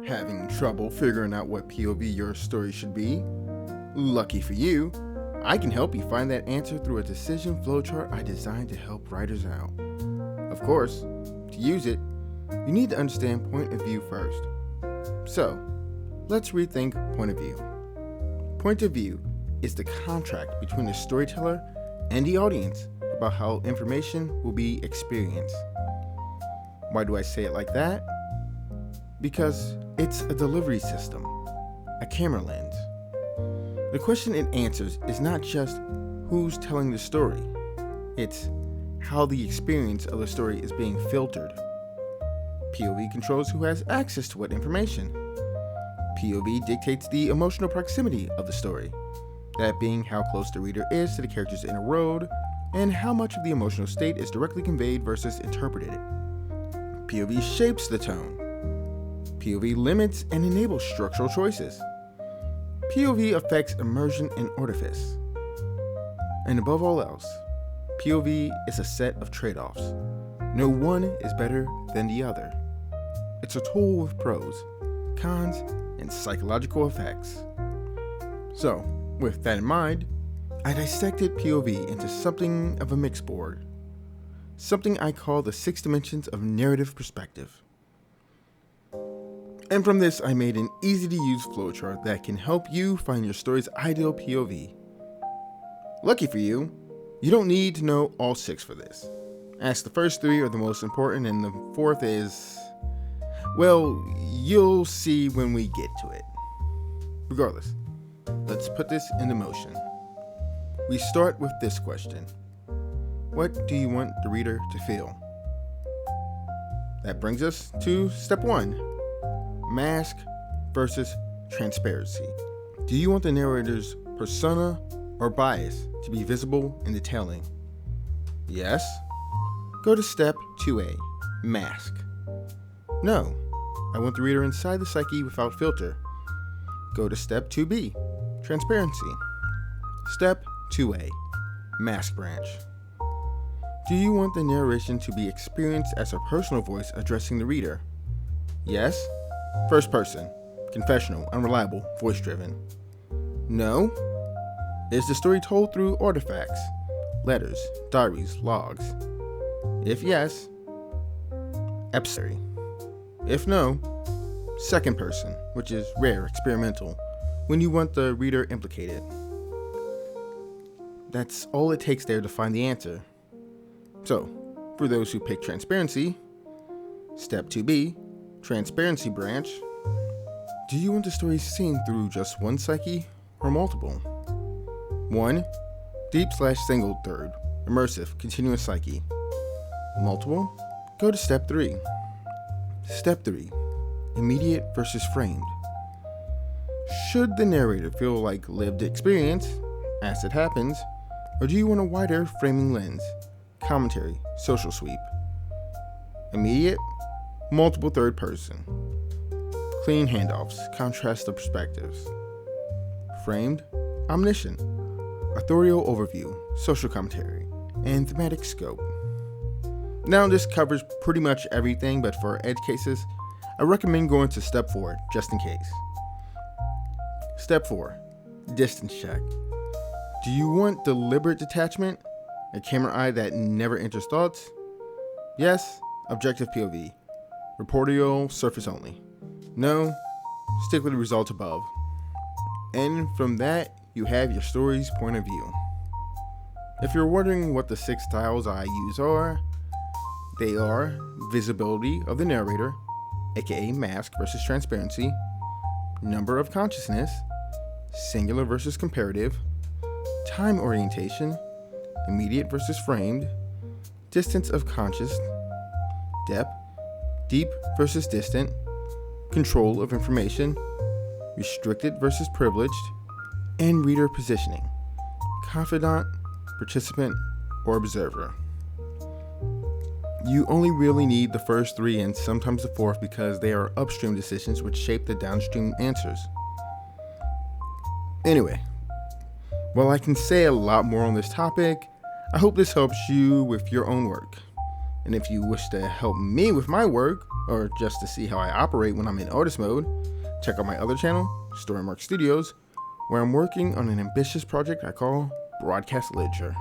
Having trouble figuring out what POV your story should be? Lucky for you, I can help you find that answer through a decision flowchart I designed to help writers out. Of course, to use it, you need to understand point of view first. So, let's rethink point of view. Point of view is the contract between the storyteller and the audience about how information will be experienced. Why do I say it like that? Because it's a delivery system, a camera lens. The question it answers is not just who's telling the story, it's how the experience of the story is being filtered. POV controls who has access to what information. POV dictates the emotional proximity of the story, that being how close the reader is to the characters in a road, and how much of the emotional state is directly conveyed versus interpreted. POV shapes the tone. POV limits and enables structural choices. POV affects immersion and artifice. And above all else, POV is a set of trade-offs. No one is better than the other. It's a tool with pros, cons, and psychological effects. So, with that in mind, I dissected POV into something of a mix board. Something I call the 6 dimensions of narrative perspective. And from this, I made an easy-to-use flowchart that can help you find your story's ideal POV. Lucky for you, you don't need to know all 6 for this, as the first 3 are the most important and the 4th is, well, you'll see when we get to it. Regardless, let's put this into motion. We start with this question. What do you want the reader to feel? That brings us to step 1. Mask versus transparency. Do you want the narrator's persona or bias to be visible in the telling? Yes? Go to step 2A, mask. No, I want the reader inside the psyche without filter. Go to step 2B, transparency. Step 2A, mask branch. Do you want the narration to be experienced as a personal voice addressing the reader? Yes? First person, confessional, unreliable, voice-driven. No? Is the story told through artifacts, letters, diaries, logs? If yes, upstream. If no, second person, which is rare, experimental, when you want the reader implicated. That's all it takes there to find the answer. So, for those who pick transparency, step 2B, transparency branch. Do you want the story seen through just one psyche or multiple? 1. Deep/single third, immersive, continuous psyche. Multiple? Go to step 3. Step 3. Immediate versus framed. Should the narrator feel like lived experience, as it happens, or do you want a wider framing lens, commentary, social sweep? Immediate? Multiple third person. Clean handoffs, contrast of perspectives. Framed, omniscient, authorial overview, social commentary, and thematic scope. Now this covers pretty much everything, but for edge cases, I recommend going to step 4, just in case. Step 4, distance check. Do you want deliberate detachment? A camera eye that never enters thoughts? Yes, objective POV. Reportorial, surface only. No, stick with the results above. And from that, you have your story's point of view. If you're wondering what the 6 styles I use are, they are visibility of the narrator, aka mask versus transparency, number of consciousness, singular versus comparative, time orientation, immediate versus framed, distance of conscious, depth, deep versus distant, control of information, restricted versus privileged, and reader positioning, confidant, participant, or observer. You only really need the first 3 and sometimes the 4th because they are upstream decisions which shape the downstream answers. Anyway, while I can say a lot more on this topic, I hope this helps you with your own work. And if you wish to help me with my work, or just to see how I operate when I'm in artist mode, check out my other channel, Story Marc Studios, where I'm working on an ambitious project I call broadcast literature.